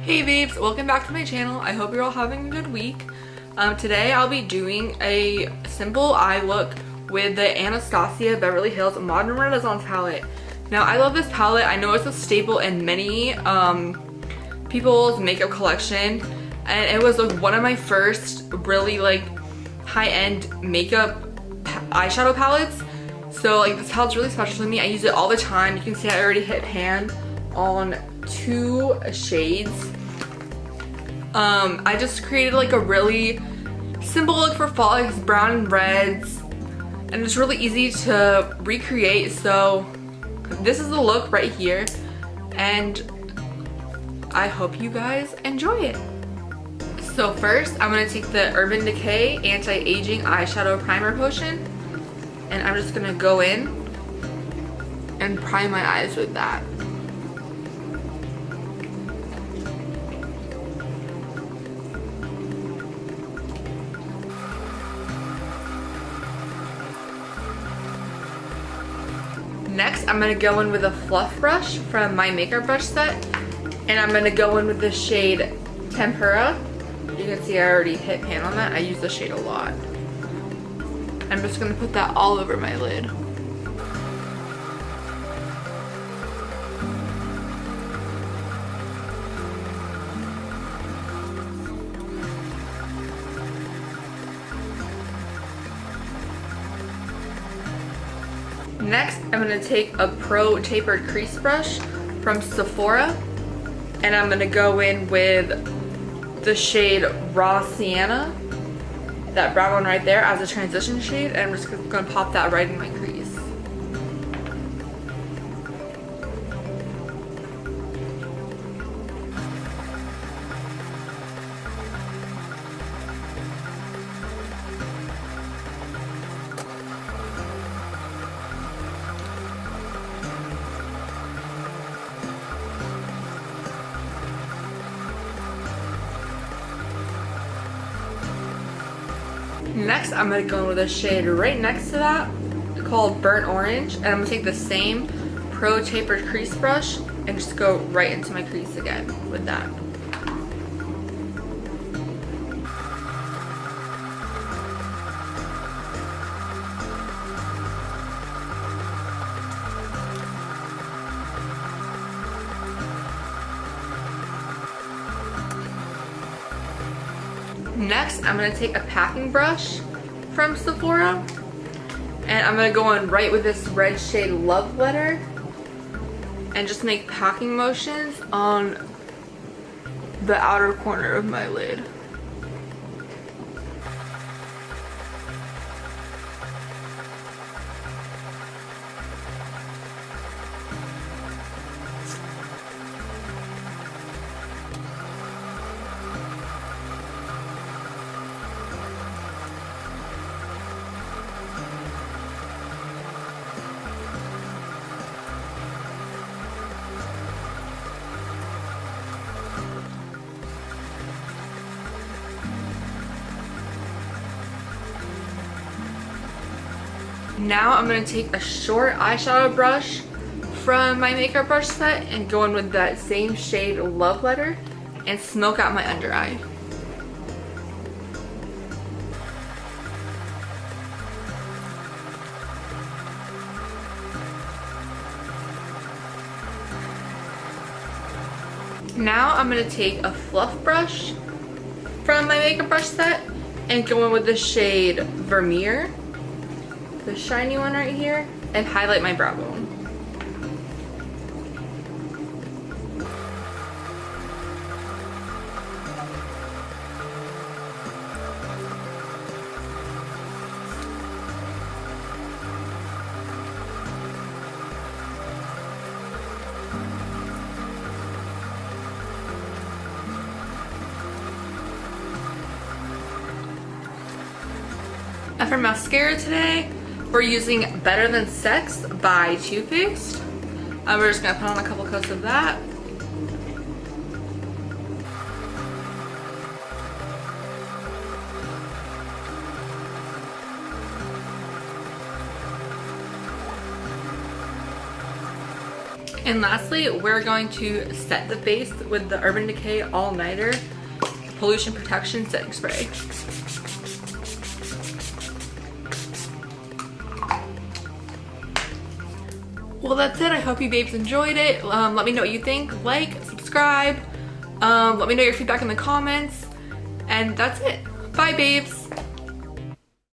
Hey babes, welcome back to my channel. I hope you're all having a good week. Today I'll be doing a simple eye look with the Anastasia Beverly Hills Modern Renaissance palette. Now I love this palette. I know it's a staple in many people's makeup collection, and it was like one of my first really like high-end makeup eyeshadow palettes. So like this palette's really special to me. I use it all the time. You can see I already hit pan on 2 shades. I just created like a really simple look for fall. Like it's brown and reds, and it's really easy to recreate. So this is the look right here, and I hope you guys enjoy it. So first I'm gonna take the Urban Decay Anti-Aging Eyeshadow Primer Potion, and I'm just gonna go in and prime my eyes with that. Next, I'm gonna go in with a fluff brush from my makeup brush set, and I'm gonna go in with the shade Tempera. You can see I already hit pan on that. I use the shade a lot. I'm just gonna put that all over my lid. Next, I'm gonna take a Pro Tapered Crease Brush from Sephora, and I'm gonna go in with the shade Raw Sienna, that brown one right there, as a transition shade, and I'm just gonna pop that right in my crease. Next, I'm gonna go in with a shade right next to that called Burnt Orange, and I'm gonna take the same Pro Tapered Crease Brush and just go right into my crease again with that. Next, I'm gonna take a packing brush from Sephora, and I'm gonna go in right with this red shade Love Letter and just make packing motions on the outer corner of my lid. Now I'm going to take a short eyeshadow brush from my makeup brush set and go in with that same shade Love Letter and smoke out my under eye. Now I'm going to take a fluff brush from my makeup brush set and go in with the shade Vermeer, the shiny one right here, and highlight my brow bone. And for mascara today, we're using Better Than Sex by Too Faced. We're just gonna put on a couple coats of that. And lastly, we're going to set the face with the Urban Decay All Nighter Pollution Protection Setting Spray. Well, that's it. I hope you babes enjoyed it. Let me know what you think. Like, subscribe. Let me know your feedback in the comments. And that's it. Bye, babes.